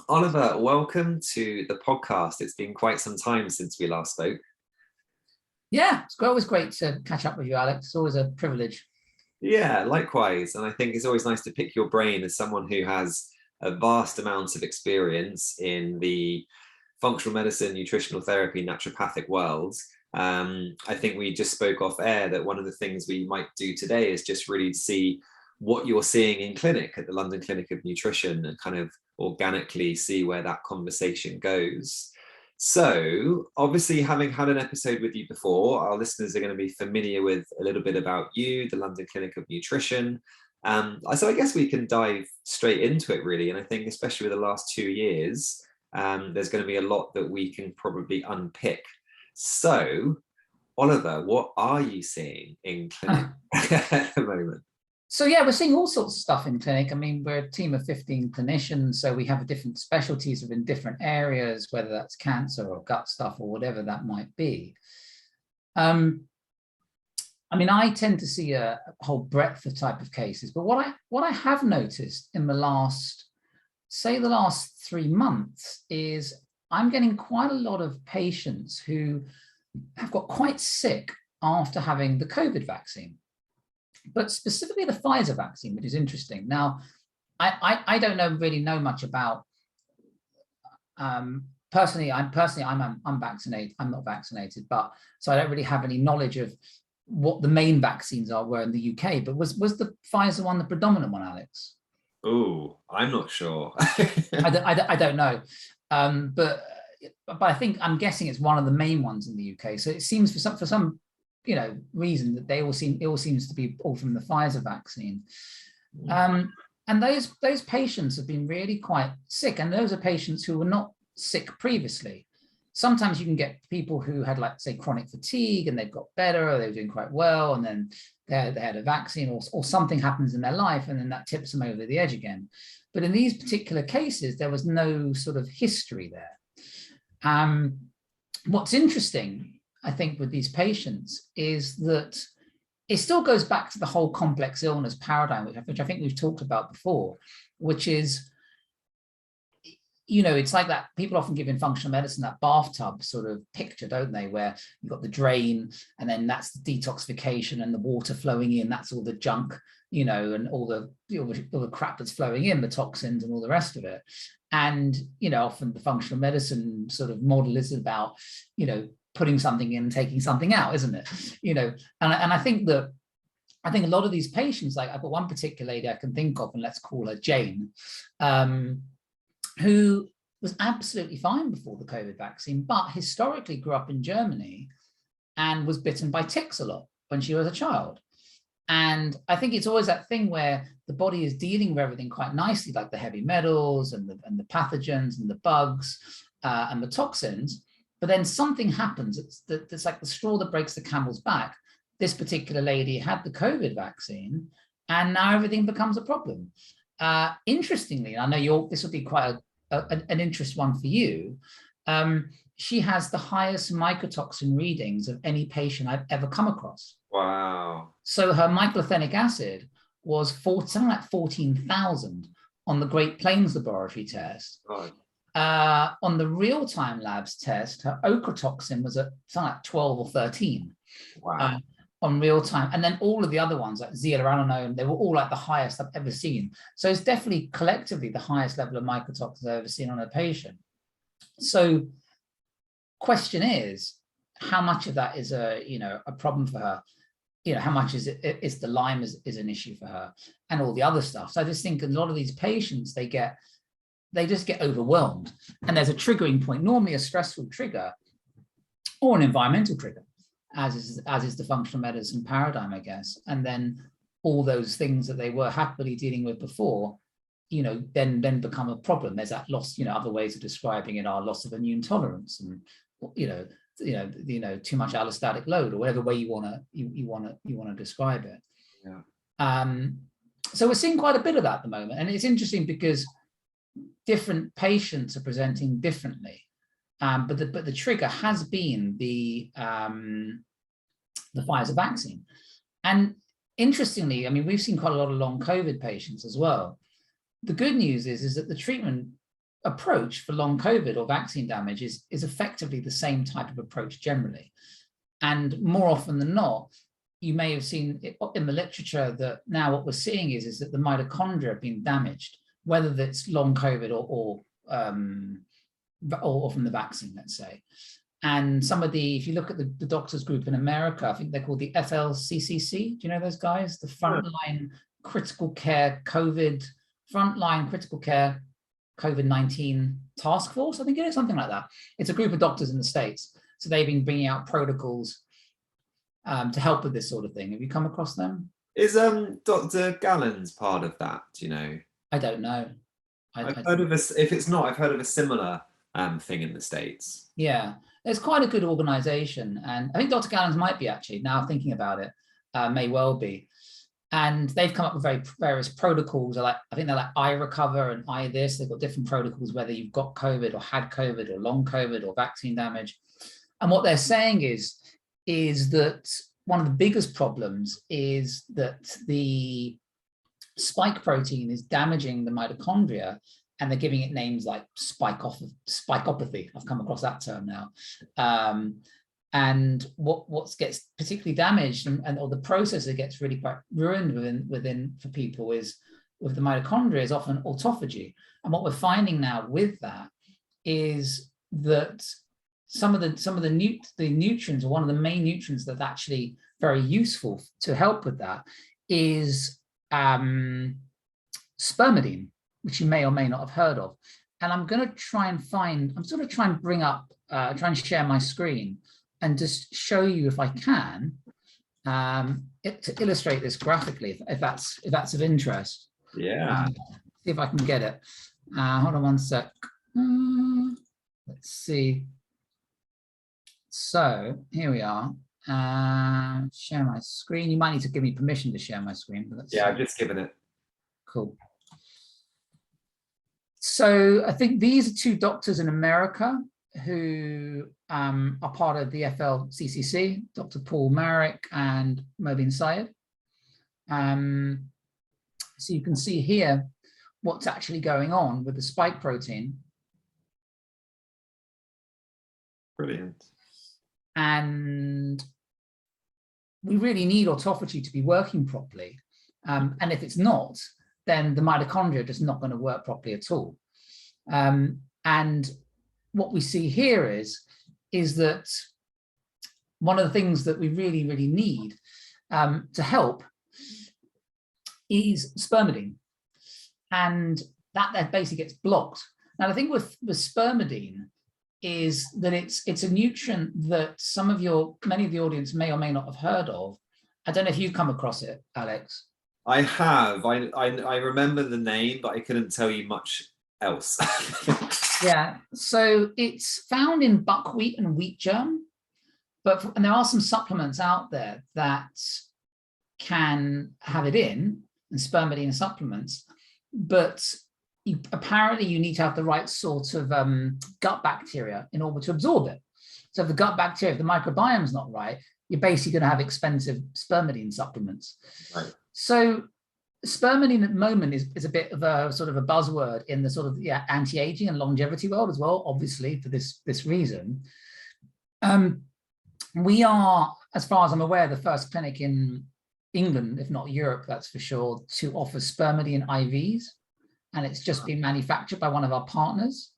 Oliver, welcome to the podcast. It's been quite some time since we last spoke. Yeah, it's always great to catch up with you, Alex. It's always a privilege. Yeah, likewise. And I think it's always nice to pick your brain as someone who has a vast amount of experience in the functional medicine, nutritional therapy, naturopathic worlds. I think we just spoke off air that one of the things we might do today is just really see what you're seeing in clinic at the London Clinic of Nutrition and kind of organically see where that conversation goes. So, obviously, having had an episode with you before, our listeners are going to be familiar with a little bit about you, the London Clinic of Nutrition. So, I guess we can dive straight into it, really. And I think, especially with the last 2 years, there's going to be a lot that we can probably unpick. So, Oliver, what are you seeing in clinic at the moment? So yeah, we're seeing all sorts of stuff in clinic. I mean, we're a team of 15 clinicians, so we have different specialties within different areas, whether that's cancer or gut stuff or whatever that might be. I mean, I tend to see a whole breadth of type of cases, but what I have noticed in the last 3 months is I'm getting quite a lot of patients who have got quite sick after having the COVID vaccine, but specifically the Pfizer vaccine, which is interesting. Now, I don't really know much about. Personally, I'm vaccinated. I'm not vaccinated, but so I don't really have any knowledge of what the main vaccines were in the UK. But was the Pfizer one the predominant one, Alex? Oh, I'm not sure. I don't know, but I'm guessing it's one of the main ones in the UK. So it seems for some reason that it all seems to be all from the Pfizer vaccine. And those patients have been really quite sick, and those are patients who were not sick previously. Sometimes you can get people who had, like, say, chronic fatigue, and they've got better, or they were doing quite well, and then they had a vaccine, or something happens in their life, and then that tips them over the edge again. But in these particular cases, there was no sort of history there. What's interesting, I think, with these patients is that it still goes back to the whole complex illness paradigm, which I think we've talked about before, which is, it's like that people often give in functional medicine that bathtub sort of picture, don't they, where you've got the drain, and then that's the detoxification and the water flowing in, that's all the junk, and all the crap that's flowing in, the toxins and all the rest of it. And, often the functional medicine sort of model is about, putting something in, taking something out, isn't it? And I think a lot of these patients, like I've got one particular lady I can think of, and let's call her Jane, who was absolutely fine before the COVID vaccine, but historically grew up in Germany and was bitten by ticks a lot when she was a child. And I think it's always that thing where the body is dealing with everything quite nicely, like the heavy metals and the pathogens and the bugs and the toxins. But then something happens. It's like the straw that breaks the camel's back. This particular lady had the COVID vaccine, and now everything becomes a problem. Interestingly, I know this will be quite an interest one for you. She has the highest mycotoxin readings of any patient I've ever come across. Wow. So her myclothenic acid was something like 14,000 on the Great Plains Laboratory test. God. On the real-time labs test, her ochratoxin was at something like 12 or 13. Wow. On real time. And then all of the other ones, like zearalenone, they were all like the highest I've ever seen. So it's definitely collectively the highest level of mycotoxins I've ever seen on a patient. So question is, how much of that is a problem for her? How much is the Lyme is an issue for her, and all the other stuff. So I just think a lot of these patients, they just get overwhelmed, and there's a triggering point, normally a stressful trigger or an environmental trigger, as is the functional medicine paradigm, I guess. And then all those things that they were happily dealing with before, then become a problem. There's that loss, other ways of describing it are loss of immune tolerance, and too much allostatic load, or whatever way you want to describe it. Yeah. So we're seeing quite a bit of that at the moment, and it's interesting because different patients are presenting differently. But the trigger has been the Pfizer vaccine. And interestingly, I mean, we've seen quite a lot of long COVID patients as well. The good news is that the treatment approach for long COVID or vaccine damage is effectively the same type of approach generally. And more often than not, you may have seen in the literature that now what we're seeing is that the mitochondria have been damaged, whether that's long COVID or from the vaccine, let's say. And some of if you look at the doctors group in America, I think they're called the FLCCC. Do you know those guys? The Frontline Critical Care COVID-19 Task Force, I think it is, something like that. It's a group of doctors in the States. So they've been bringing out protocols to help with this sort of thing. Have you come across them? Is Dr. Gallen's part of that? Do you know? I don't know. I've heard of if it's not, I've heard of a similar thing in the States. Yeah, it's quite a good organization. And I think Dr. Gallen's might be, actually, now thinking about it, may well be. And they've come up with various protocols. I think they're like I Recover and I This. They've got different protocols, whether you've got COVID or had COVID or long COVID or vaccine damage. And what they're saying is that one of the biggest problems is that the spike protein is damaging the mitochondria, and they're giving it names like spikeopathy. I've come across that term now. And what gets particularly damaged or the process that gets really quite ruined within for people is with the mitochondria is often autophagy. And what we're finding now with that is that some of the nutrients, or one of the main nutrients that's actually very useful to help with that is spermidine, which you may or may not have heard of. And I'm going to try and bring up, try and share my screen and just show you, if I can, to illustrate this graphically, if that's of interest. Yeah. See if I can get it. Hold on one sec. Let's see. So here we are. Share my screen. You might need to give me permission to share my screen. But yeah, I've just given it. Cool. So I think these are two doctors in America who are part of the FLCCC, Dr. Paul Marek and Mobin Syed. So you can see here what's actually going on with the spike protein. Brilliant. And we really need autophagy to be working properly. And if it's not, then the mitochondria are just not going to work properly at all. And what we see here is that one of the things that we really, really need to help is spermidine. And that basically gets blocked. Now, the thing with spermidine is that it's a nutrient that many of the audience may or may not have heard of. I don't know if you've come across it, Alex. I have. I remember the name, but I couldn't tell you much else. Yeah, so it's found in buckwheat and wheat germ, and there are some supplements out there that can have it in, and spermidine supplements, but apparently you need to have the right sort of gut bacteria in order to absorb it. So if the gut bacteria, if the microbiome's not right, you're basically going to have expensive spermidine supplements. Right. So spermidine at the moment is a bit of a sort of a buzzword in the sort of anti-aging and longevity world as well, obviously for this reason. We are, as far as I'm aware, the first clinic in England, if not Europe, that's for sure, to offer spermidine IVs. And it's just been manufactured by one of our partners.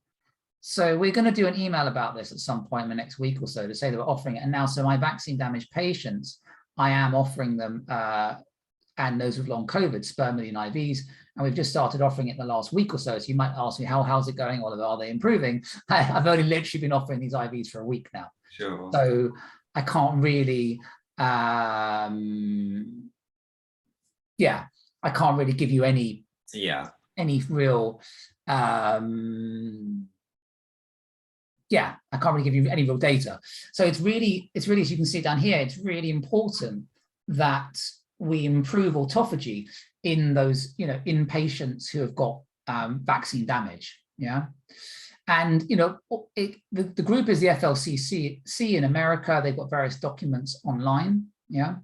So we're going to do an email about this at some point in the next week or so to say that we're offering it. And now, so my vaccine damaged patients, I am offering them, and those with long COVID, spermidine IVs. And we've just started offering it in the last week or so. So you might ask me, how's it going, Oliver? Are they improving? I've only literally been offering these IVs for a week now. Sure. So I can't really, I can't really give you any real, I can't really give you any real data. So it's really, as you can see down here, it's really important that we improve autophagy in those, in patients who have got vaccine damage. Yeah. And, the group is the FLCCC in America. They've got various documents online. Yeah.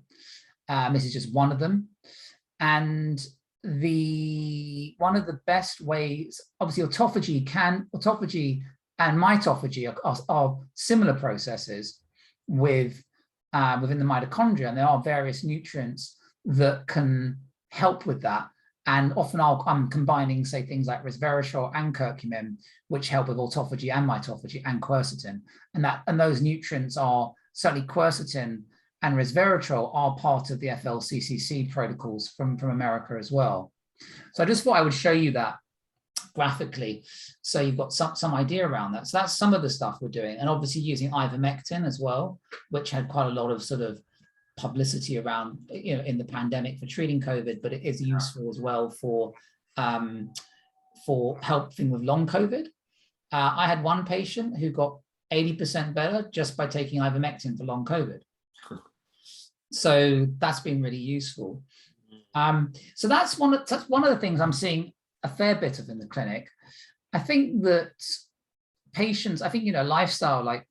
This is just one of them. And one of the best ways, obviously autophagy and mitophagy are similar processes within the mitochondria, and there are various nutrients that can help with that. And often I'm combining, say, things like resveratrol and curcumin, which help with autophagy and mitophagy, and quercetin. And those nutrients are certainly quercetin and resveratrol are part of the FLCCC protocols from America as well. So I just thought I would show you that graphically, so you've got some idea around that. So that's some of the stuff we're doing, and obviously using ivermectin as well, which had quite a lot of sort of publicity around, in the pandemic for treating COVID, but it is useful as well for helping with long COVID. I had one patient who got 80% better just by taking ivermectin for long COVID. So that's been really useful. So that's one of the things I'm seeing a fair bit of in the clinic. I think that patients, lifestyle, like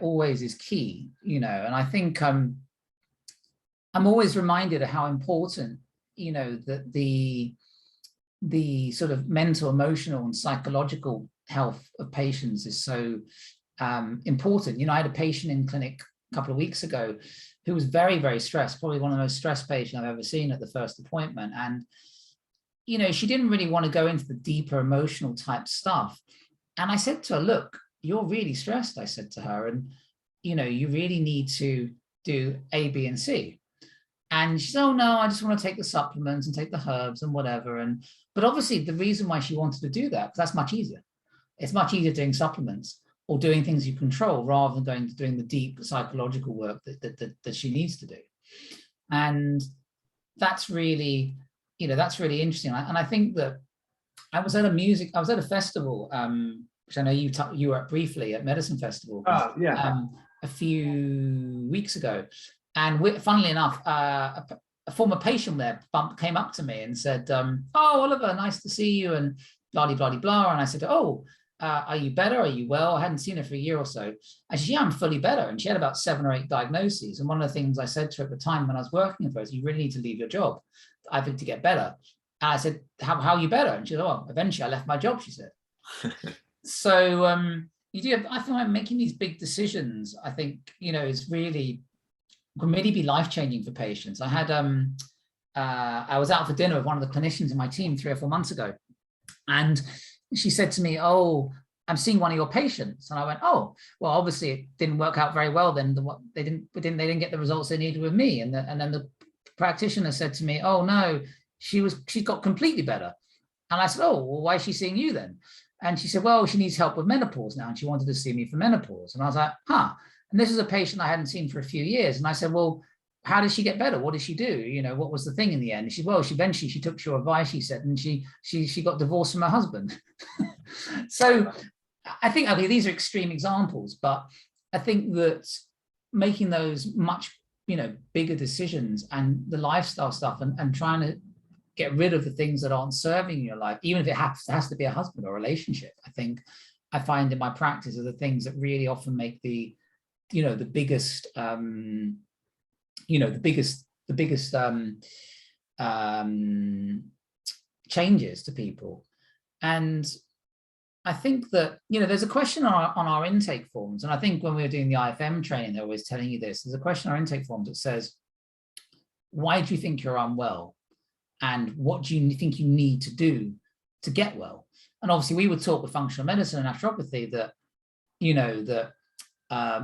always, is key, and I think I'm always reminded of how important, that the sort of mental, emotional, and psychological health of patients is so important. I had a patient in clinic a couple of weeks ago who was very, very stressed, probably one of the most stressed patients I've ever seen at the first appointment. And, she didn't really want to go into the deeper emotional type stuff. And I said to her, look, you're really stressed, I said to her, and, you really need to do A, B, and C. And she said, oh, no, I just want to take the supplements and take the herbs and whatever. But obviously the reason why she wanted to do that, because that's much easier. It's much easier doing supplements or doing things you control rather than doing the deep psychological work that she needs to do. And that's really, that's really interesting. And I think that I was at a festival, which I know you were at briefly, at Medicine Festival, a few weeks ago. And funnily enough, a former patient there came up to me and said, oh, Oliver, nice to see you, and blah, blah, blah, blah. And I said, oh, are you better? Are you well? I hadn't seen her for a year or so. And she said, yeah, I'm fully better. And she had about 7 or 8 diagnoses. And one of the things I said to her at the time when I was working with her is, you really need to leave your job, I think, to get better. And I said, how are you better? And she said, oh, eventually I left my job, she said. So I feel like making these big decisions, I think, is really, can really be life-changing for patients. I had, I was out for dinner with one of the clinicians in my team 3 or 4 months ago. And she said to me, oh, I'm seeing one of your patients. And I went, oh, well, obviously it didn't work out very well then. They didn't get the results they needed with me. And then the practitioner said to me, oh no, she got completely better. And I said, oh, well, why is she seeing you then? And she said, well, she needs help with menopause now, and she wanted to see me for menopause. And I was like, huh. And this is a patient I hadn't seen for a few years. And I said, well, how did she get better? What did she do? What was the thing in the end? And she said, well, eventually she took your advice, she said, and she got divorced from her husband. So I think, okay, these are extreme examples, but I think that making those much, bigger decisions and the lifestyle stuff and trying to get rid of the things that aren't serving your life, even if it has to be a husband or a relationship, I find in my practice are the things that really often make the biggest changes to people. And I think that, there's a question on our intake forms. And I think when we were doing the IFM training, they're always telling you this. There's a question on our intake forms that says, why do you think you're unwell? And what do you think you need to do to get well? And obviously we would talk with functional medicine and naturopathy that,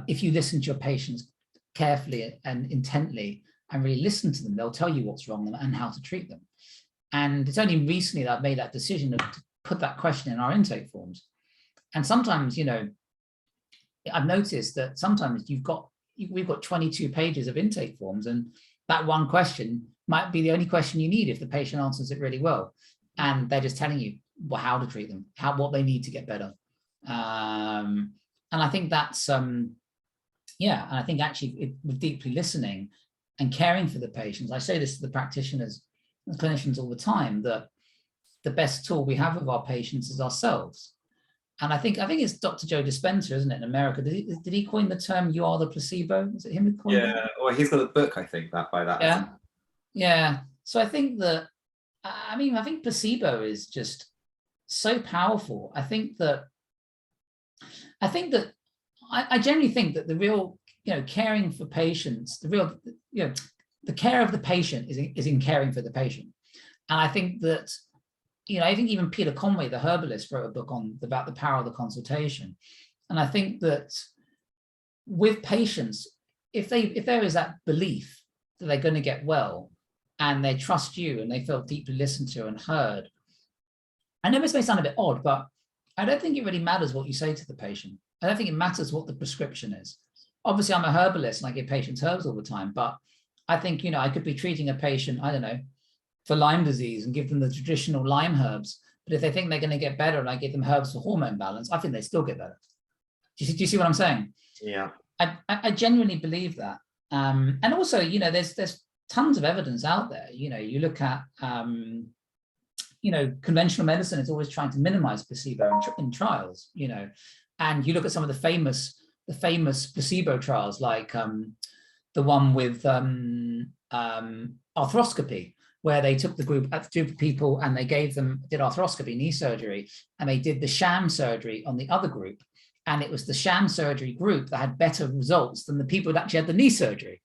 if you listen to your patients carefully and intently and really listen to them, they'll tell you what's wrong and how to treat them. And it's only recently that I've made that decision to put that question in our intake forms. And sometimes, I've noticed that sometimes we've got 22 pages of intake forms, and that one question might be the only question you need if the patient answers it really well. And they're just telling you how to treat them, what they need to get better. And I think that's, and I think actually with deeply listening and caring for the patients, I say this to the practitioners and clinicians all the time, that the best tool we have with our patients is ourselves. And I think it's Dr. Joe Dispenza, isn't it, in America? Did he coin the term "you are the placebo"? Is it him who coined it? Yeah, well, he's got a book, I think, by that. Yeah. So I think that I mean, I think placebo is just so powerful. I generally think that the real, caring for patients, the real, the care of the patient is in caring for the patient. And I think that, I think even Peter Conway, the herbalist, wrote a book about the power of the consultation. And I think that with patients, if there is that belief that they're going to get well, and they trust you and they feel deeply listened to and heard, I know this may sound a bit odd, but I don't think it really matters what you say to the patient. I don't think it matters what the prescription is. Obviously, I'm a herbalist and I give patients herbs all the time, but I think, I could be treating a patient, I don't know, for Lyme disease and give them the traditional Lyme herbs. But if they think they're going to get better and I give them herbs for hormone balance, I think they still get better. Do you see what I'm saying? Yeah. I genuinely believe that. And also, there's tons of evidence out there. You look at, conventional medicine is always trying to minimize placebo in trials, and you look at some of the famous placebo trials, like the one with arthroscopy, where they took the group of people and they did arthroscopy, knee surgery, and they did the sham surgery on the other group. And it was the sham surgery group that had better results than the people that actually had the knee surgery.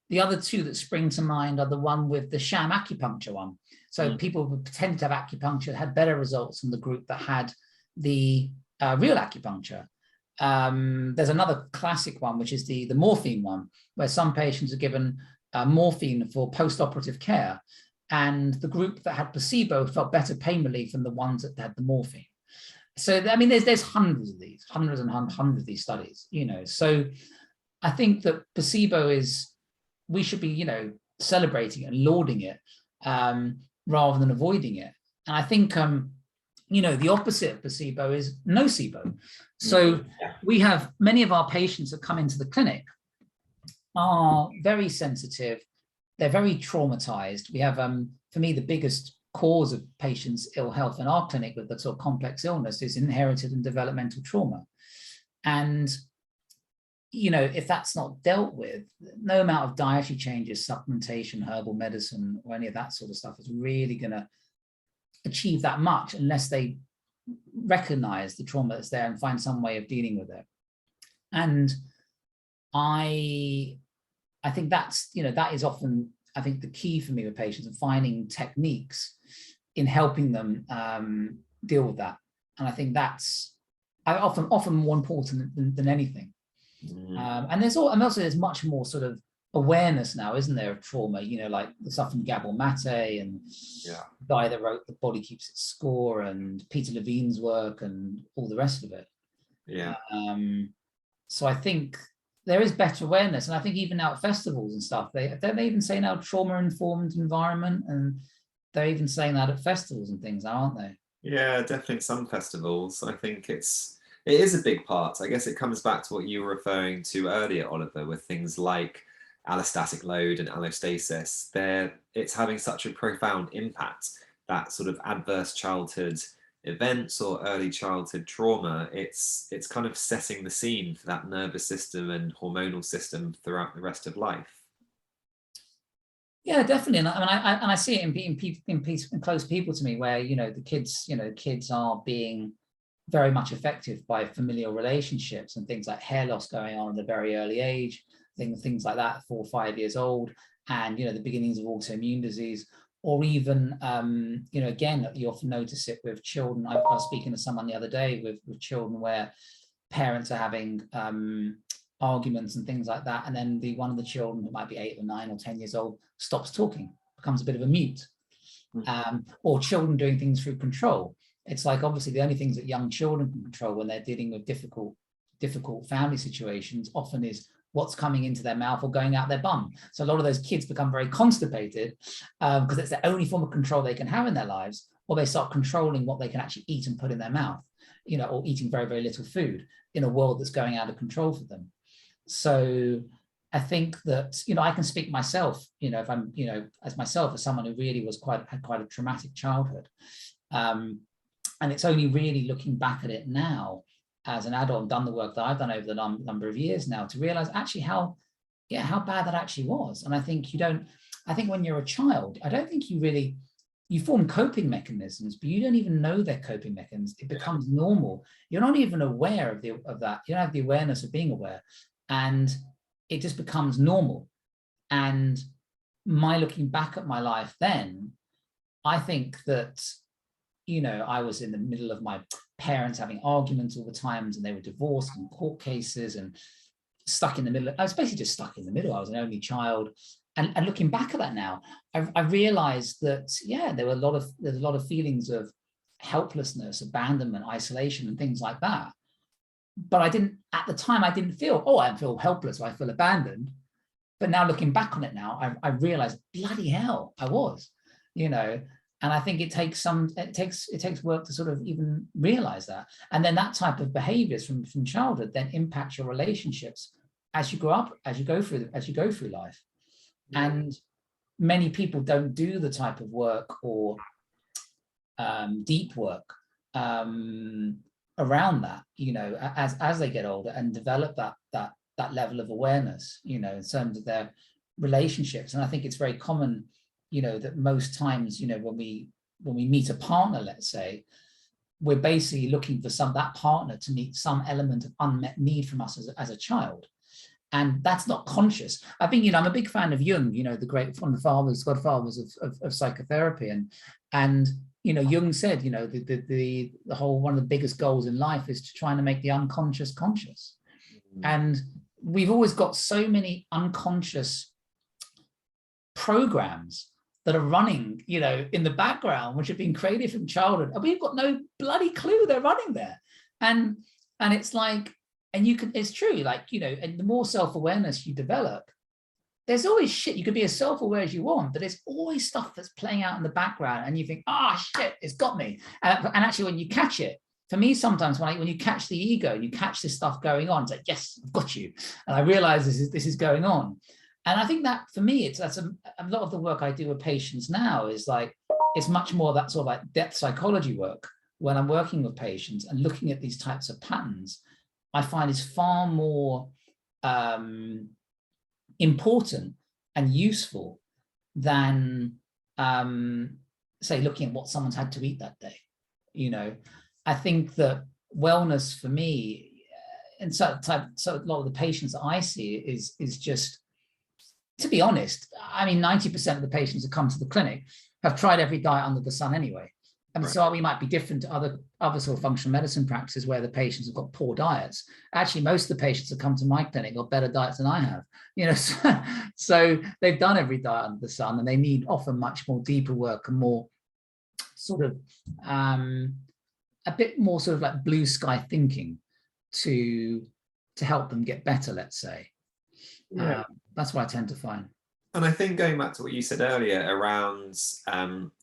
The other two that spring to mind are the one with the sham acupuncture one. So people who pretended to have acupuncture had better results than the group that had the real acupuncture. There's another classic one, which is the morphine one, where some patients are given morphine for post-operative care, and the group that had placebo felt better pain relief than the ones that had the morphine. So, I mean, there's hundreds of these studies, So I think that placebo we should be, celebrating it and lauding it rather than avoiding it. And I think, the opposite of placebo is nocebo. So we have many of our patients that come into the clinic are very sensitive. They're very traumatized. We have, for me, the biggest cause of patients' ill health in our clinic with the sort of complex illness is inherited and developmental trauma. And, if that's not dealt with, no amount of dietary changes, supplementation, herbal medicine, or any of that sort of stuff is really going to achieve that much unless they recognize the trauma that's there and find some way of dealing with it. And I think that's, that is often, I think, the key for me with patients, and finding techniques in helping them deal with that. And I think that's often more important than anything. And there's much more sort of awareness now, isn't there, of trauma, like the stuff from Gabor Mate and the guy that wrote The Body Keeps Its Score, and Peter Levine's work and all the rest of it. So I think there is better awareness. And I think even now at festivals and stuff, they even say now trauma-informed environment, and they're even saying that at festivals and things, aren't they? Yeah, definitely some festivals. I think it is a big part. I guess it comes back to what you were referring to earlier, Oliver, with things like allostatic load and allostasis. It's having such a profound impact, that sort of adverse childhood events or early childhood trauma. It's kind of setting the scene for that nervous system and hormonal system throughout the rest of life. Yeah, definitely. And I see it in close people to me, where the kids are being very much affected by familial relationships and things like hair loss going on at a very early age, things like that, 4 or 5 years old, and the beginnings of autoimmune disease. Or even, again, you often notice it with children. I was speaking to someone the other day with children where parents are having arguments and things like that. And then one of the children, that might be 8 or 9 or 10 years old, stops talking, becomes a bit of a mute. Or children doing things through control. It's like, obviously, the only things that young children can control when they're dealing with difficult family situations often is what's coming into their mouth or going out their bum. So a lot of those kids become very constipated because it's the only form of control they can have in their lives, or they start controlling what they can actually eat and put in their mouth, or eating very, very little food in a world that's going out of control for them. So I think that, I can speak myself, if I'm, as someone who really had quite a traumatic childhood. And it's only really looking back at it now as an adult and done the work that I've done over the number of years now to realize actually how bad that actually was. And I think when you're a child, I don't think you really you form coping mechanisms, but you don't even know they're coping mechanisms. It becomes normal. You're not even aware of that. You don't have the awareness of being aware, and it just becomes normal. And my looking back at my life then, I think that, you know, I was in the middle of my parents having arguments all the times, and they were divorced and court cases and stuck in the middle. I was basically just stuck in the middle. I was an only child. And looking back at that now, I realized that, yeah, there's a lot of feelings of helplessness, abandonment, isolation, and things like that. But at the time, I didn't feel, oh, I feel helpless, or I feel abandoned. But now looking back on it now, I realized, bloody hell, I was, you know. And I think it takes work to sort of even realize that. And then that type of behaviors from childhood then impacts your relationships as you grow up, as you go through life. And many people don't do the type of work or deep work around that, you know, as they get older and develop that level of awareness, you know, in terms of their relationships. And I think it's very common, you know, that most times, you know, when we meet a partner, let's say, we're basically looking for that partner to meet some element of unmet need from us as a child. And that's not conscious. I think, you know, I'm a big fan of Jung, you know, one of the godfathers of psychotherapy. And, you know, Jung said, you know, the whole, one of the biggest goals in life is to try to make the unconscious conscious. And we've always got so many unconscious programs that are running, you know, in the background, which have been created from childhood. And we've got no bloody clue they're running there. And it's like, and it's true, like, you know, and the more self-awareness you develop, there's always shit. You can be as self-aware as you want, but there's always stuff that's playing out in the background, and you think, shit, it's got me. And actually, when you catch it, for me, sometimes when you catch the ego and you catch this stuff going on, it's like, yes, I've got you. And I realize this is going on. And I think that for me, that's a lot of the work I do with patients now is like, it's much more that sort of like depth psychology work when I'm working with patients and looking at these types of patterns. I find is far more important and useful than, say, looking at what someone's had to eat that day. You know, I think that wellness for me, and so a lot of the patients that I see is just, to be honest, I mean, 90% of the patients that come to the clinic have tried every diet under the sun anyway. And so we might be different to other sort of functional medicine practices where the patients have got poor diets. Actually, most of the patients that come to my clinic got better diets than I have. You know, so they've done every diet under the sun, and they need often much more deeper work and more sort of a bit more sort of like blue sky thinking to help them get better, let's say. Yeah. That's what I tend to find. And I think going back to what you said earlier around,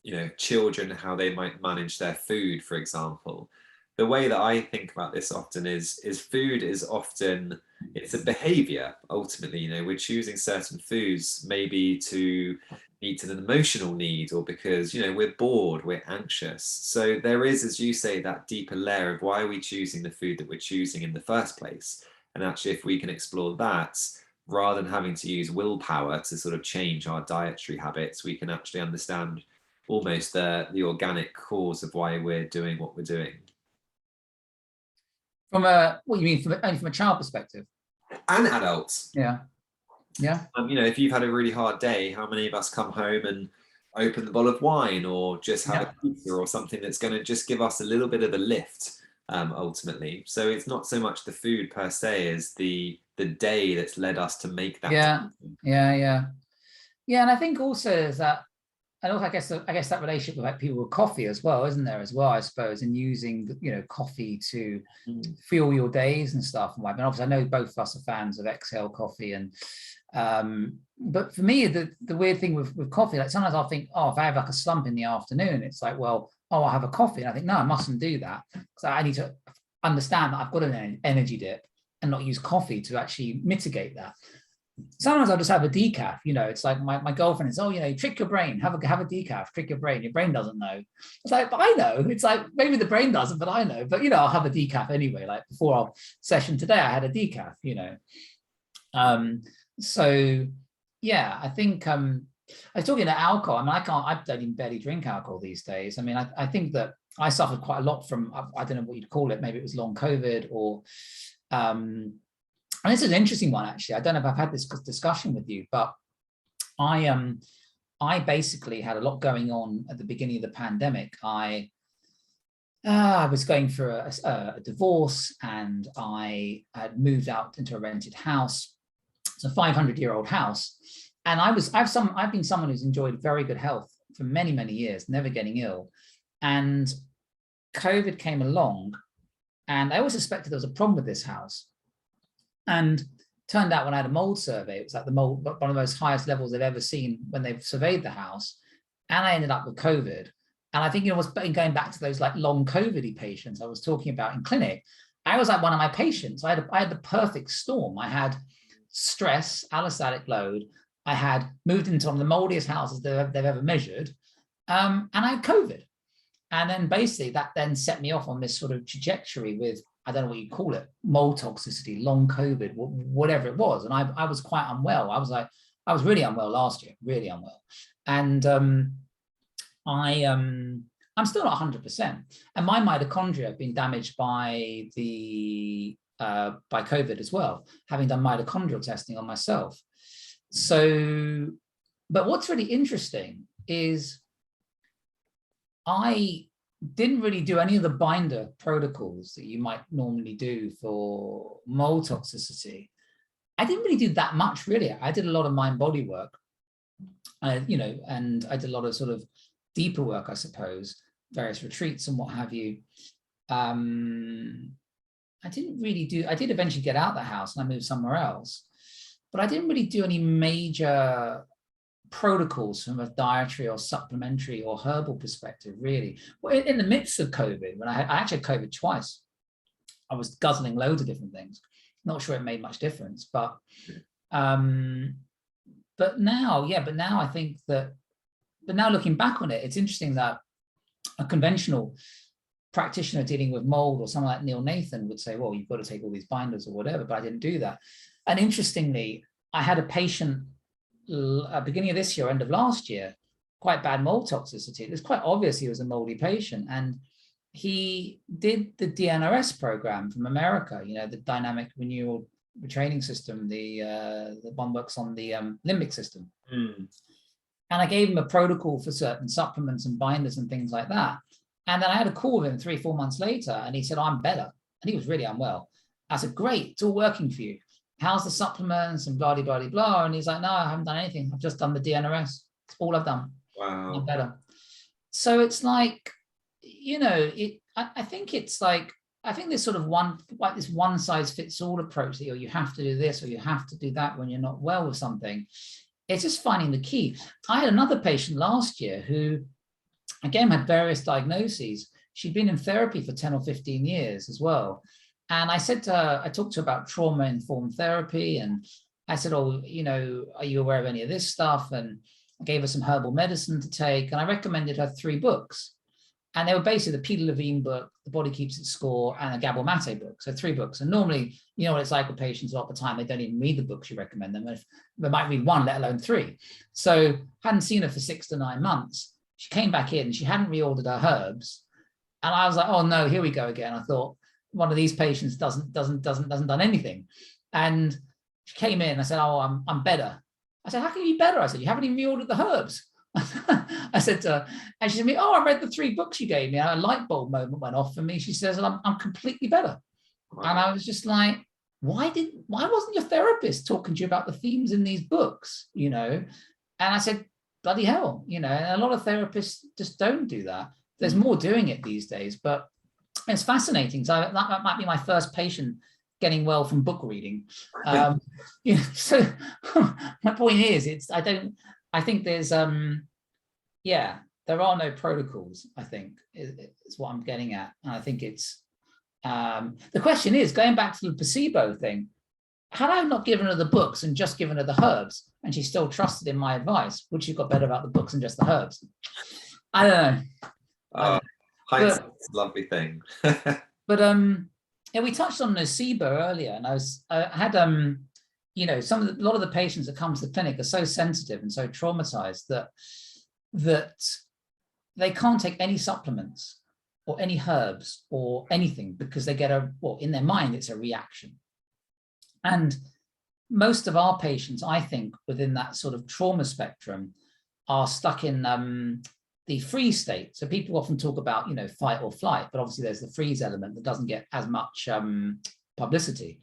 you know, children, how they might manage their food, for example, the way that I think about this often is food is often, it's a behavior, ultimately. You know, we're choosing certain foods maybe to meet an emotional need, or because, you know, we're bored, we're anxious. So there is, as you say, that deeper layer of why are we choosing the food that we're choosing in the first place. And actually, if we can explore that, rather than having to use willpower to sort of change our dietary habits, we can actually understand almost the organic cause of why we're doing what we're doing. What you mean only from a child perspective? And adults. Yeah. Yeah. You know, if you've had a really hard day, how many of us come home and open the bottle of wine, or just have a pizza or something that's going to just give us a little bit of a lift, ultimately. So it's not so much the food per se as the day that's led us to make that. Yeah. And I think also is that, and also I guess that relationship with like people with coffee as well, isn't there as well, I suppose, and using, you know, coffee to fuel your days and stuff. And obviously I know both of us are fans of Exhale coffee, and but for me the weird thing with coffee, like sometimes I'll think, if I have like a slump in the afternoon, it's like, well, I'll have a coffee, and I think, no, I mustn't do that, because I need to understand that I've got an energy dip and not use coffee to actually mitigate that. Sometimes I'll just have a decaf, you know. It's like my girlfriend is, you know, trick your brain, have a decaf, trick your brain doesn't know. It's like, but I know. It's like, maybe the brain doesn't, but I know. But, you know, I'll have a decaf anyway. Like before our session today, I had a decaf, you know. So yeah, I think I was talking about alcohol. I mean, I don't even barely drink alcohol these days. I mean, I think that I suffered quite a lot from, I don't know what you'd call it. Maybe it was long COVID or, and this is an interesting one, actually. I don't know if I've had this discussion with you, but I basically had a lot going on at the beginning of the pandemic. I was going through a divorce, and I had moved out into a rented house. It's a 500-year-old house. And I've been someone who's enjoyed very good health for many, many years, never getting ill. And COVID came along, and I always suspected there was a problem with this house. And turned out when I had a mold survey, it was like the mold, one of the most highest levels they've ever seen when they've surveyed the house. And I ended up with COVID. And I think it was going back to those like long COVID patients I was talking about in clinic. I was like one of my patients. I had the perfect storm. I had stress, allostatic load. I had moved into one of the moldiest houses they've ever measured. And I had COVID. And then basically that then set me off on this sort of trajectory with, I don't know what you call it, mold toxicity, long COVID, whatever it was. And I was quite unwell. I was really unwell last year, really unwell. And I'm still not 100%. And my mitochondria have been damaged by COVID as well, having done mitochondrial testing on myself. So, but what's really interesting is I didn't really do any of the binder protocols that you might normally do for mold toxicity. I didn't really do that much, really. I did a lot of mind-body work, and I did a lot of sort of deeper work, I suppose, various retreats and what have you. I did eventually get out of the house and I moved somewhere else, but I didn't really do any major protocols from a dietary or supplementary or herbal perspective, really. Well, in the midst of COVID, when I actually had COVID twice, I was guzzling loads of different things. Not sure it made much difference, but now I think that, but now looking back on it, it's interesting that a conventional practitioner dealing with mold or someone like Neil Nathan would say, well, you've got to take all these binders or whatever, but I didn't do that. And interestingly, I had a patient beginning of this year, end of last year, quite bad mold toxicity. It was quite obvious he was a moldy patient, and he did the DNRS program from America, the dynamic renewal retraining system, the one works on the limbic system. And I gave him a protocol for certain supplements and binders and things like that. And then I had a call with him 3-4 months later, and he said, I'm better. And he was really unwell. I said, great, it's all working for you. How's the supplements and blah, blah, blah, blah. And he's like, no, I haven't done anything. I've just done the DNRS. It's all I've done. Wow. I'm better. So it's like, I think there's sort of this one size fits all approach that you have to do this or you have to do that when you're not well with something. It's just finding the key. I had another patient last year who, again, had various diagnoses. She'd been in therapy for 10 or 15 years as well. And I said to her, I talked to her about trauma-informed therapy. And I said, are you aware of any of this stuff? And I gave her some herbal medicine to take. And I recommended her 3 books. And they were basically the Peter Levine book, The Body Keeps Its Score, and a Gabor Mate book. So 3 books. And normally, what it's like with patients a lot of the time, they don't even read the books you recommend them. They might read 1, let alone 3. So hadn't seen her for 6 to 9 months. She came back in, she hadn't reordered her herbs. And I was like, oh no, here we go again. I thought one of these patients doesn't done anything. And she came in, I said, oh, I'm better. I said, how can you be better? I said, you haven't even reordered the herbs. I said to her, and she said to me, oh, I read the 3 books you gave me. And a light bulb moment went off for me. She says, I'm completely better. Wow. And I was just like, why wasn't your therapist talking to you about the themes in these books? And I said, bloody hell, and a lot of therapists just don't do that. There's more doing it these days, but it's fascinating. So that might be my first patient getting well from book reading. So my point is, I think there's, there are no protocols, I think, is what I'm getting at. And I think it's, the question is, going back to the placebo thing, had I not given her the books and just given her the herbs, and she still trusted in my advice, would she have got better about the books and just the herbs? I don't know. Hindsight's a lovely thing. But we touched on nocebo earlier, and I had you know, a lot of the patients that come to the clinic are so sensitive and so traumatized that they can't take any supplements or any herbs or anything because they get well, in their mind, it's a reaction. And most of our patients, I think, within that sort of trauma spectrum are stuck in the freeze state. So people often talk about, you know, fight or flight, but obviously there's the freeze element that doesn't get as much publicity.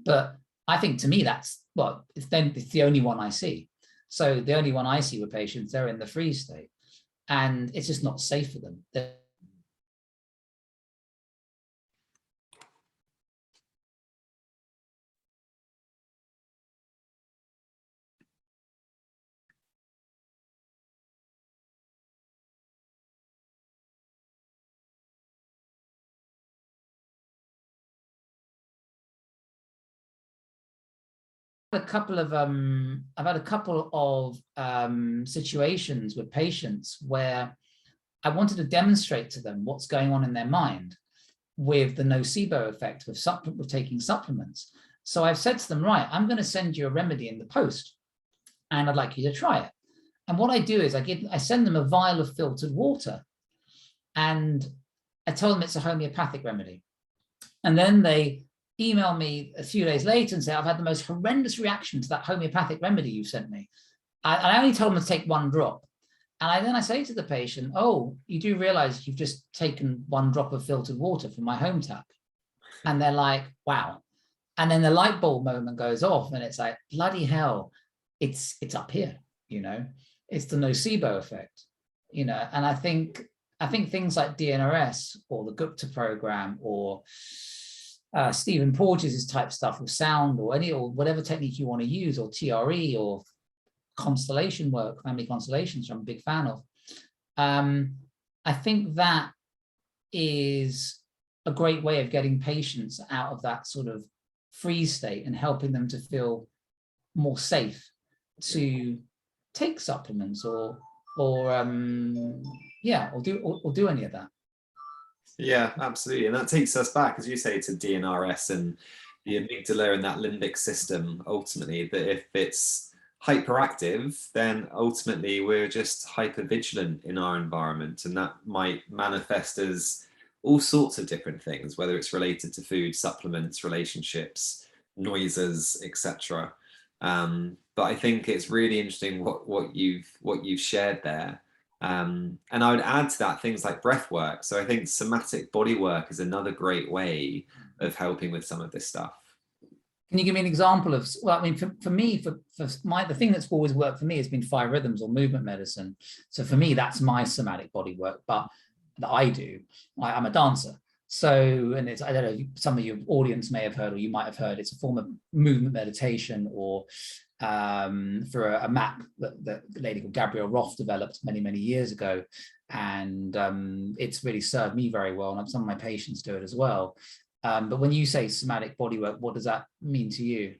But I think to me, that's, well, it's the only one I see. So the only one I see with patients, they're in the freeze state, and it's just not safe for them. I've had a couple of situations with patients where I wanted to demonstrate to them what's going on in their mind with the nocebo effect of taking supplements. So I've said to them, right, I'm going to send you a remedy in the post, and I'd like you to try it. And what I do is I send them a vial of filtered water, and I tell them it's a homeopathic remedy. And then they email me a few days later and say, I've had the most horrendous reaction to that homeopathic remedy you sent me. I only told them to take one drop. And then I say to the patient, oh, you do realize you've just taken one drop of filtered water from my home tap. And they're like, wow. And then the light bulb moment goes off, and it's like, bloody hell, it's up here, you know, it's the nocebo effect, you know. And I think things like DNRS or the Gupta program or Stephen Porges' type stuff with sound or whatever technique you want to use, or TRE or constellation work, family constellations, I'm a big fan of. I think that is a great way of getting patients out of that sort of freeze state and helping them to feel more safe to take supplements or do any of that. Yeah, absolutely. And that takes us back, as you say, to DNRS and the amygdala and that limbic system, ultimately, that if it's hyperactive, then ultimately we're just hypervigilant in our environment. And that might manifest as all sorts of different things, whether it's related to food, supplements, relationships, noises, etc. But I think it's really interesting what you've shared there. And I would add to that things like breath work. So I think somatic body work is another great way of helping with some of this stuff. Can you give me an example of, well, I mean, for me, the thing that's always worked for me has been 5 rhythms or movement medicine. So for me, that's my somatic body work, but that I do. I'm a dancer. So, and it's, I don't know, some of your audience may have heard, or you might have heard, it's a form of movement meditation, or for a map that a lady called Gabrielle Roth developed many years ago. And it's really served me very well. And some of my patients do it as well. But when you say somatic bodywork, what does that mean to you?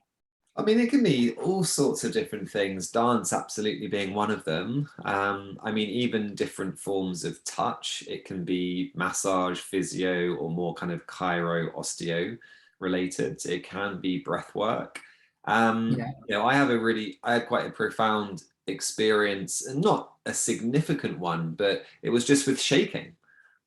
I mean, it can be all sorts of different things, dance absolutely being one of them. I mean, even different forms of touch. It can be massage, physio, or more kind of chiro, osteo related. It can be breath work. You know, I had quite a profound experience, and not a significant one, but it was just with shaking.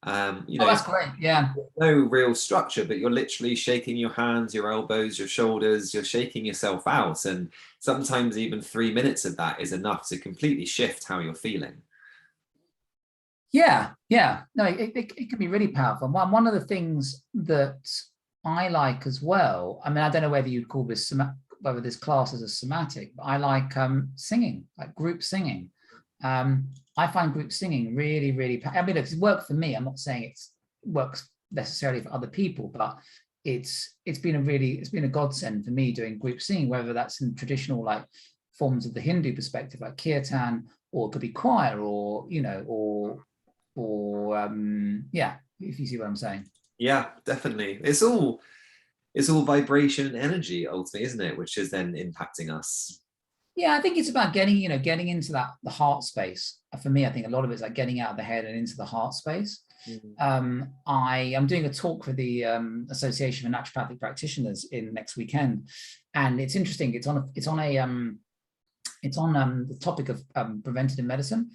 You know, that's great. Yeah. No real structure, but you're literally shaking your hands, your elbows, your shoulders, you're shaking yourself out. And sometimes even 3 minutes of that is enough to completely shift how you're feeling. Yeah. No, it can be really powerful. One of the things that I like as well, I mean, I don't know whether you'd call this whether this class is a somatic, but I like singing, like group singing. I find group singing really, I mean, it's worked for me. I'm not saying it works necessarily for other people, but it's been a godsend for me doing group singing, whether that's in traditional like forms of the Hindu perspective, like kirtan, or it could be choir, or, you know, or yeah, if you see what I'm saying. Yeah, definitely. It's all vibration and energy ultimately, isn't it? Which is then impacting us. Yeah, I think it's about getting into the heart space. For me, I think a lot of it's like getting out of the head and into the heart space. I am doing a talk for the Association of Naturopathic Practitioners in next weekend, and it's interesting. It's on the topic of preventative medicine,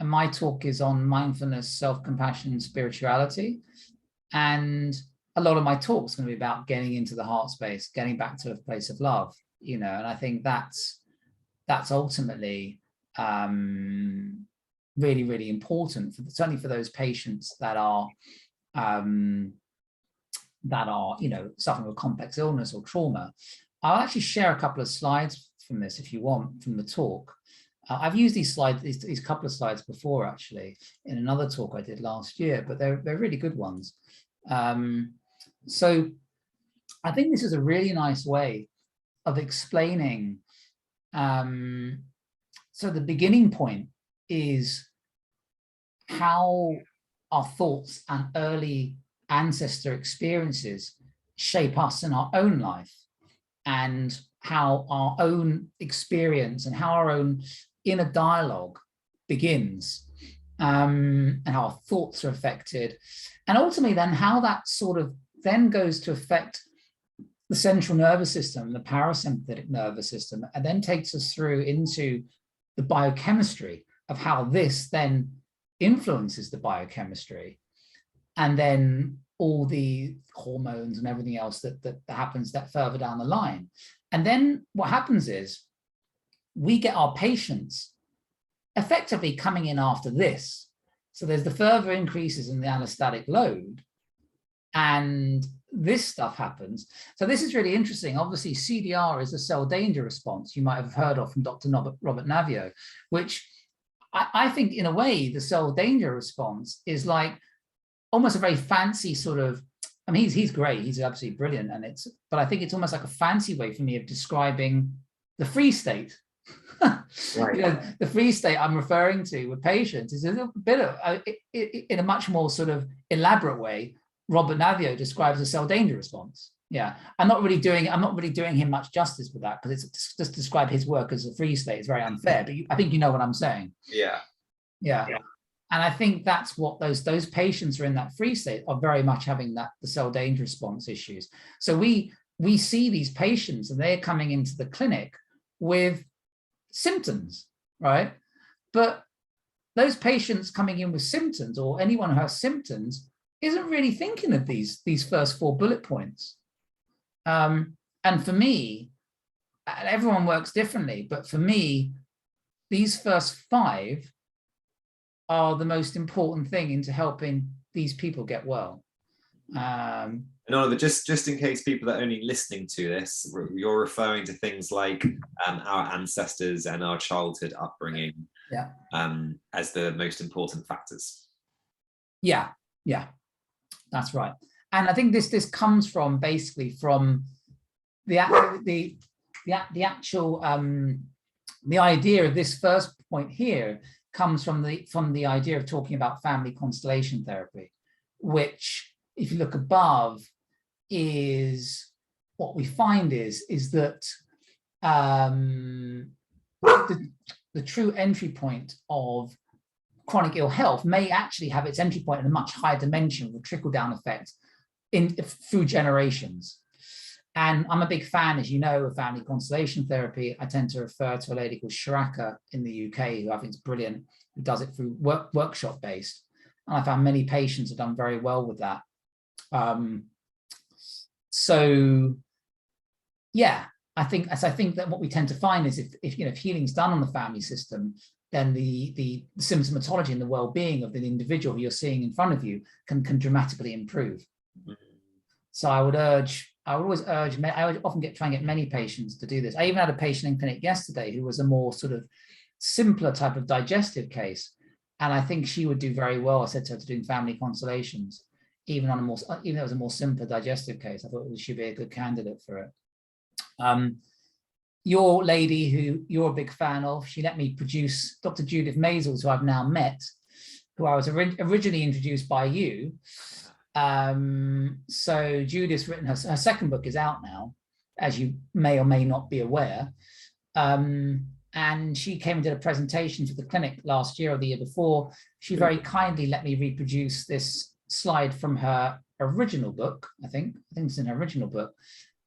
and my talk is on mindfulness, self-compassion, spirituality, and a lot of my talk is going to be about getting into the heart space, getting back to a place of love, you know, and I think that's ultimately really, really important, certainly for those patients that are, you know, suffering with complex illness or trauma. I'll actually share a couple of slides from this if you want, from the talk. I've used these slides, these couple of slides before, actually, in another talk I did last year, but they're really good ones. So I think this is a really nice way of explaining. So the beginning point is how our thoughts and early ancestor experiences shape us in our own life, and how our own experience and how our own inner dialogue begins, and how our thoughts are affected, and ultimately then how that sort of then goes to affect the central nervous system, the parasympathetic nervous system, and then takes us through into the biochemistry of how this then influences the biochemistry, and then all the hormones and everything else that happens that further down the line. And then what happens is we get our patients effectively coming in after this. So there's the further increases in the allostatic load, and this stuff happens. So this is really interesting. Obviously, CDR is a cell danger response you might have heard of from Dr. Robert Navio, which I think in a way, the cell danger response is like almost a very fancy sort of, I mean, he's great, he's absolutely brilliant, but I think it's almost like a fancy way for me of describing the free state. Right. You know, the free state I'm referring to with patients is a little bit of, in a much more sort of elaborate way, Robert Navio describes a cell danger response. Yeah, I'm not really doing him much justice with that, because it's just describe his work as a free state is very unfair. But I think you know what I'm saying. Yeah. And I think that's what those patients who are in that free state are very much having the cell danger response issues. So we see these patients and they're coming into the clinic with symptoms, right? But those patients coming in with symptoms, or anyone who has symptoms, isn't really thinking of these first 4 bullet points. And for me, everyone works differently, but for me, these first 5 are the most important thing into helping these people get well. And Oliver, just in case people are only listening to this, you're referring to things like our ancestors and our childhood upbringing, as the most important factors. Yeah, that's right. And I think this comes from basically from the actual the idea of this first point here comes from the idea of talking about family constellation therapy, which, if you look above, is what we find is that the true entry point of chronic ill health may actually have its entry point in a much higher dimension of the trickle-down effect through generations. And I'm a big fan, as you know, of family constellation therapy. I tend to refer to a lady called Sharaka in the UK, who I think is brilliant, who does it through workshop based. And I found many patients have done very well with that. So yeah, I think that what we tend to find is if healing's done on the family system, then the symptomatology and the well-being of the individual you're seeing in front of you can dramatically improve. So I would always urge, I would often try and get many patients to do this. I even had a patient in clinic yesterday who was a more sort of simpler type of digestive case. And I think she would do very well. I said to her to doing family constellations, even though it was a more simple digestive case. I thought she'd be a good candidate for it. Your lady, who you're a big fan of, she let me produce Dr. Judith Maisels, who I've now met, who I was originally introduced by you. So Judith's written her second book is out now, as you may or may not be aware. and she came and did a presentation for the clinic last year or the year before. She very kindly let me reproduce this slide from her original book. I think it's in her original book.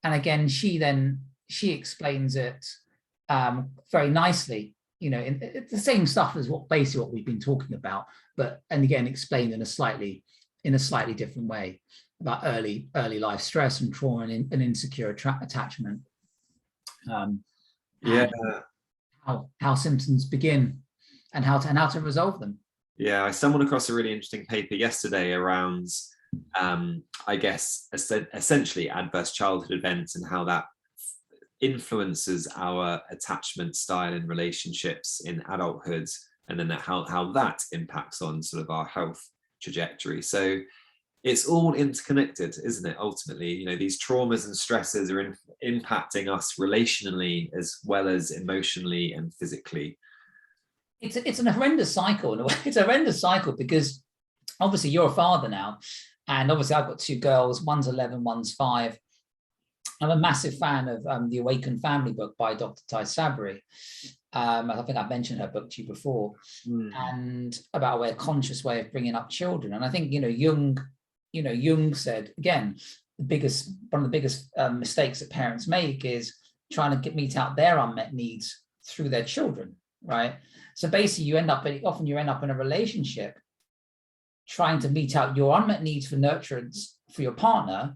And again, she explains it very nicely, you know, it's the same stuff as basically what we've been talking about, and again, explained in a slightly different way about early life stress and trauma and insecure attachment. Yeah. How symptoms begin and how to resolve them. Yeah, I stumbled across a really interesting paper yesterday around, I guess, essentially adverse childhood events and how that influences our attachment style in relationships in adulthood, and then how that impacts on sort of our health trajectory. So it's all interconnected, isn't it? Ultimately, you know, these traumas and stresses are impacting us relationally as well as emotionally and physically. It's an horrendous cycle in a way. It's a horrendous cycle because obviously you're a father now, and obviously I've got two girls. One's 11, one's 5. I'm a massive fan of the Awakened Family book by Dr. Ty Sabri. I think I've mentioned her book to you before, and about a conscious way of bringing up children. And I think, you know, Jung said, again, one of the biggest mistakes that parents make is trying to meet out their unmet needs through their children, right? So basically you end up in a relationship trying to meet out your unmet needs for nurturance for your partner.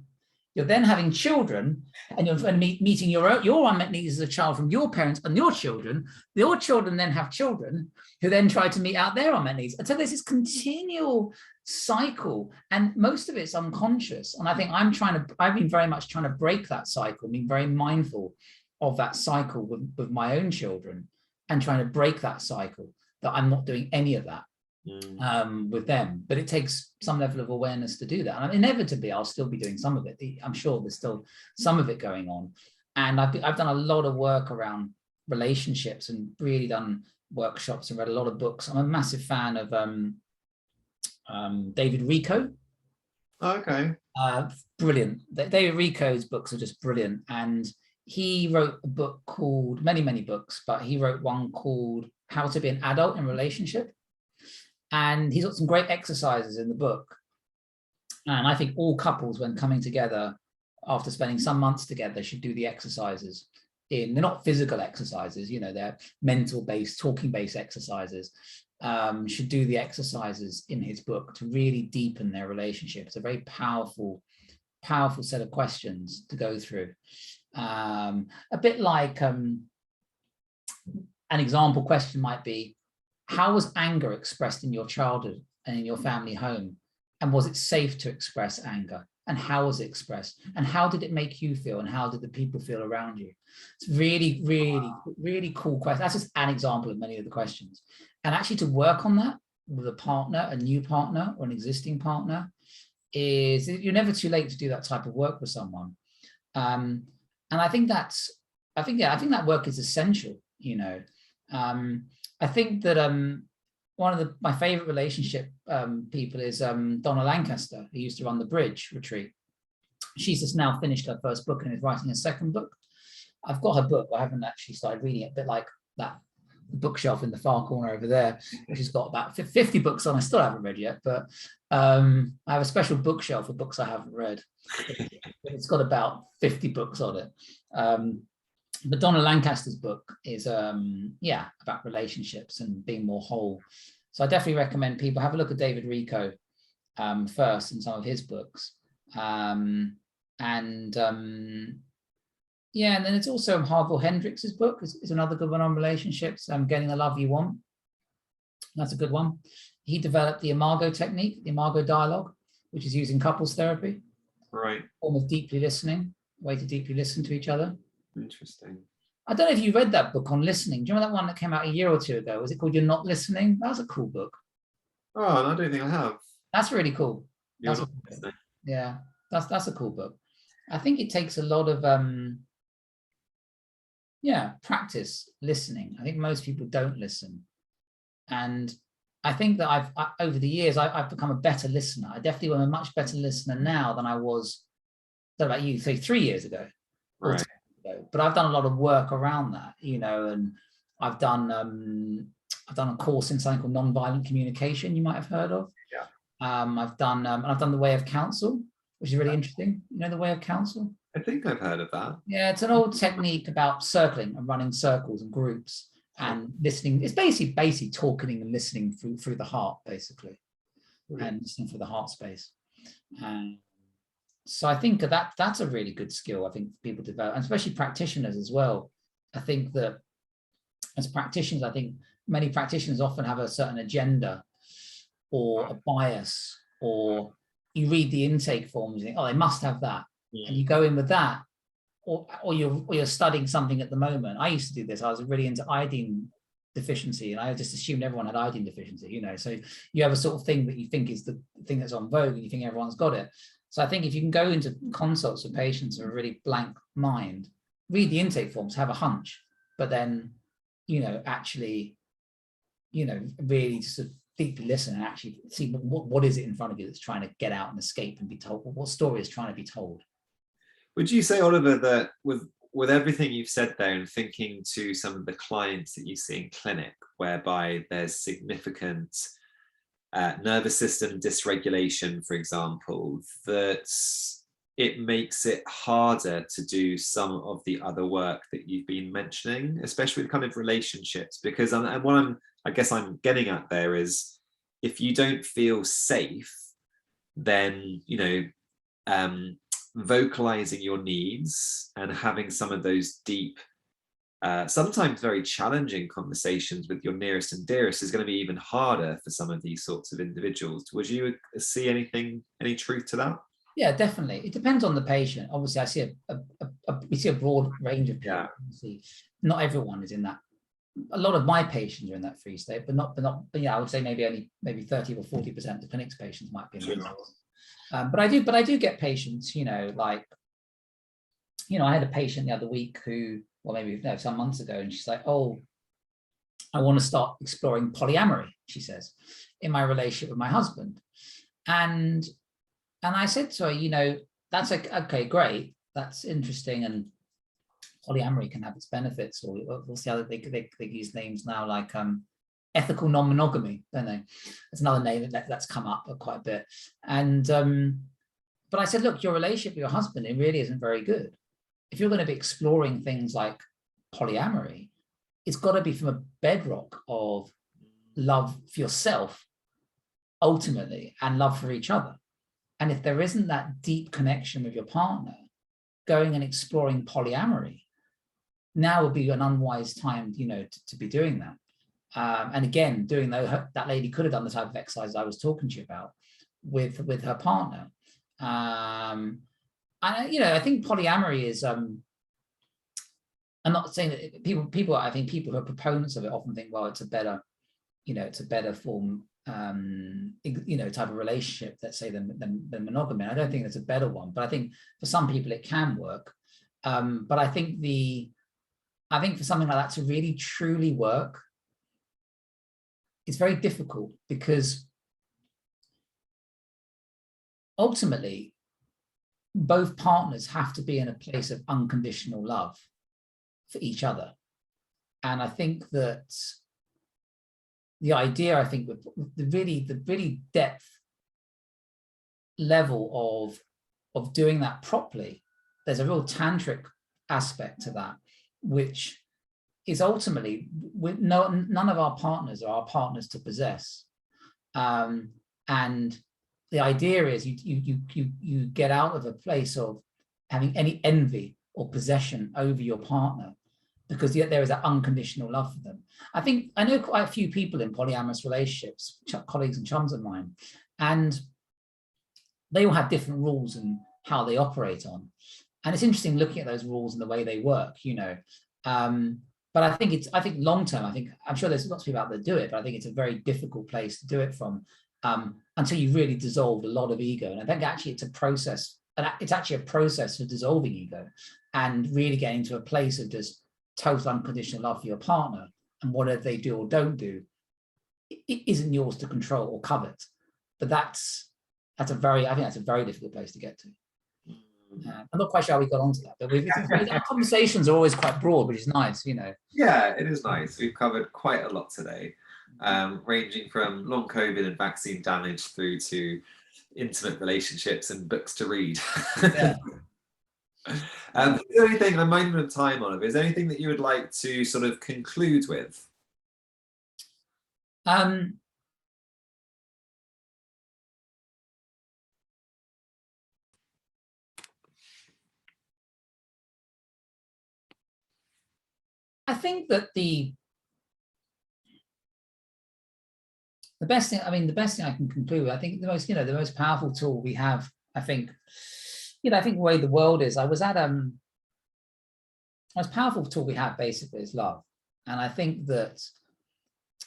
You're then having children, and you're meeting your unmet needs as a child from your parents and your children. Your children then have children who then try to meet out their unmet needs. And so there's this continual cycle, and most of it's unconscious. And I think I've been very much trying to break that cycle, being very mindful of that cycle with my own children, and trying to break that cycle, that I'm not doing any of that with them. But it takes some level of awareness to do that. And inevitably, I'll still be doing some of it. I'm sure there's still some of it going on. And I've done a lot of work around relationships and really done workshops and read a lot of books. I'm a massive fan of David Richo. Okay. Brilliant. David Richo's books are just brilliant. And he wrote a book called, many books, but he wrote one called How to Be an Adult in Relationship. And he's got some great exercises in the book. And I think all couples, when coming together after spending some months together, should do the exercises. They're not physical exercises, you know, they're mental-based, talking-based exercises. Should do the exercises in his book to really deepen their relationship. It's a very powerful set of questions to go through. A bit like an example question might be, how was anger expressed in your childhood and in your family home? And was it safe to express anger? And how was it expressed? And how did it make you feel? And how did the people feel around you? It's really, really, really cool question. That's just an example of many of the questions. And actually to work on that with a partner, a new partner or an existing partner, you're never too late to do that type of work with someone. And I think that work is essential, you know. I think that one of my favorite relationship people is Donna Lancaster, who used to run the Bridge retreat. She's just now finished her first book and is writing a second book. I've got her book. I haven't actually started reading it, a bit like that bookshelf in the far corner over there, which has got about 50 books on. I still haven't read yet, but I have a special bookshelf of books I haven't read. It's got about 50 books on it. But Donna Lancaster's book is, about relationships and being more whole. So I definitely recommend people have a look at David Richo first and some of his books. And then it's also Harville Hendrix's book is another good one on relationships. Getting the Love You Want. That's a good one. He developed the Imago technique, the Imago dialogue, which is used in couples therapy. Right. Form of deeply listening, way to deeply listen to each other. Interesting. I don't know if you read that book on listening. Do you remember that one that came out a year or two ago? Was it called You're Not Listening? That was a cool book. Oh, I don't think I have. That's really cool. That's a cool book. I think it takes a lot of practice listening. I think most people don't listen. And I think that over the years, I've become a better listener. I definitely am a much better listener now than I was, I don't know about you, say 3 years ago. Right. But I've done a lot of work around that, you know, and I've done a course in something called nonviolent communication. You might have heard of. Yeah. I've done the way of counsel, which is really interesting. You know, the way of counsel. I think I've heard of that. Yeah, it's an old technique about circling and running circles and groups and listening. It's basically talking and listening through the heart, basically, and listening for the heart space. So I think that's a really good skill. I think people develop, and especially practitioners as well. I think that as practitioners, I think many practitioners often have a certain agenda or a bias, or you read the intake forms and think, oh, they must have that. And you go in with that, or you're studying something at the moment. I used to do this. I was really into iodine deficiency, and I just assumed everyone had iodine deficiency, you know. So you have a sort of thing that you think is the thing that's on vogue, and you think everyone's got it. So I think if you can go into consults with patients with a really blank mind, read the intake forms, have a hunch, but then, you know, actually, you know, really sort of deeply listen and actually see what is it in front of you that's trying to get out and escape and be told, what story is trying to be told. Would you say, Oliver, that with everything you've said there, and thinking to some of the clients that you see in clinic, whereby there's significant nervous system dysregulation, for example, that it makes it harder to do some of the other work that you've been mentioning, especially with kind of relationships? Because I guess I'm getting at there is, if you don't feel safe, then, you know, vocalizing your needs and having some of those deep, sometimes very challenging conversations with your nearest and dearest is going to be even harder for some of these sorts of individuals. Would you see any truth to that? Yeah, definitely. It depends on the patient. Obviously, I see we see a broad range of people. Yeah. Obviously, not everyone is in that. A lot of my patients are in that free state, but yeah, I would say maybe 30 or 40% of the clinic's patients might be in that. But I do get patients, you know, like, you know, I had a patient the other week who, well, maybe no, some months ago, and she's like, oh, I want to start exploring polyamory, she says, in my relationship with my husband. And I said to her, you know, that's okay, great, that's interesting, and polyamory can have its benefits, or we'll see how they use names now like ethical non-monogamy, don't they? It's another name that's come up quite a bit. And but I said, look, your relationship with your husband, it really isn't very good. If you're going to be exploring things like polyamory, it's got to be from a bedrock of love for yourself, ultimately, and love for each other. And if there isn't that deep connection with your partner, going and exploring polyamory now would be an unwise time, you know, to be doing that. And again, that lady could have done the type of exercise I was talking to you about with her partner. And you know, I think polyamory is. I'm not saying that people. I think people who are proponents of it often think, well, it's a better form, you know, type of relationship, let's say, than monogamy. I don't think it's a better one, but I think for some people it can work. But I think for something like that to really truly work, it's very difficult, because ultimately both partners have to be in a place of unconditional love for each other. And I think that the idea, I think, with the really depth level of doing that properly, there's a real tantric aspect to that, which is ultimately, none of our partners are our partners to possess. And the idea is you get out of a place of having any envy or possession over your partner, because there is that unconditional love for them. I know quite a few people in polyamorous relationships, colleagues and chums of mine, and they all have different rules and how they operate on. And it's interesting looking at those rules and the way they work, you know. But I think long term, I'm sure there's lots of people out there do it, but I think it's a very difficult place to do it from, until you really dissolve a lot of ego. And I think actually it's a process, and it's actually a process for dissolving ego and really getting to a place of just total unconditional love for your partner, and whatever they do or don't do, it isn't yours to control or covet. But I think that's a very difficult place to get to. I'm not quite sure how we got onto that, but our conversations are always quite broad, which is nice, you know. Yeah, it is nice. We've covered quite a lot today, ranging from long COVID and vaccine damage through to intimate relationships and books to read. Yeah. Is there anything, I'm mindful of time, Oliver, is there anything that you would like to sort of conclude with? I think that the best thing, the best thing I can conclude with, I think the most powerful tool we have, I think the way the world is, the most powerful tool we have basically is love. And I think that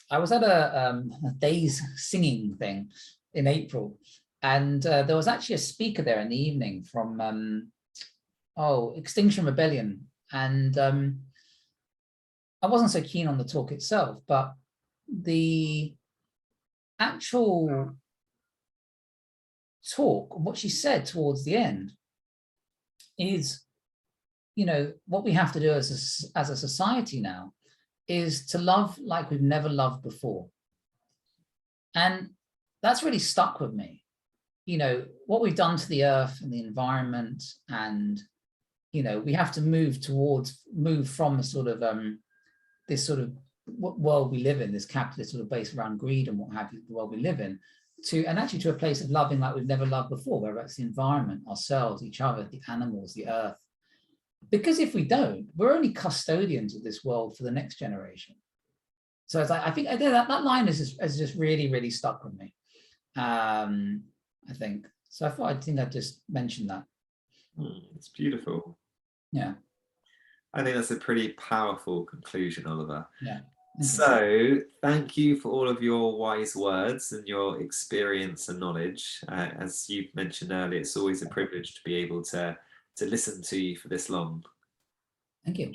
I was at a day's singing thing in April, and there was actually a speaker there in the evening from Extinction Rebellion, and I wasn't so keen on the talk itself, but the actual talk, what she said towards the end, is, what we have to do as a society now is to love like we've never loved before. And that's really stuck with me. What we've done to the earth and the environment, and we have to move from a sort of this sort of world we live in, this capitalist sort of based around greed and what have you, the world we live in, to a place of loving like we've never loved before, whether it's the environment, ourselves, each other, the animals, the earth. Because if we don't, we're only custodians of this world for the next generation. So it's like, I think that line has just really, really stuck with me. I think so. I think I'd just mention that. It's beautiful. Yeah. I think that's a pretty powerful conclusion, Oliver. Yeah. So thank you for all of your wise words and your experience and knowledge. As you mentioned earlier, it's always a privilege to be able to listen to you for this long. Thank you.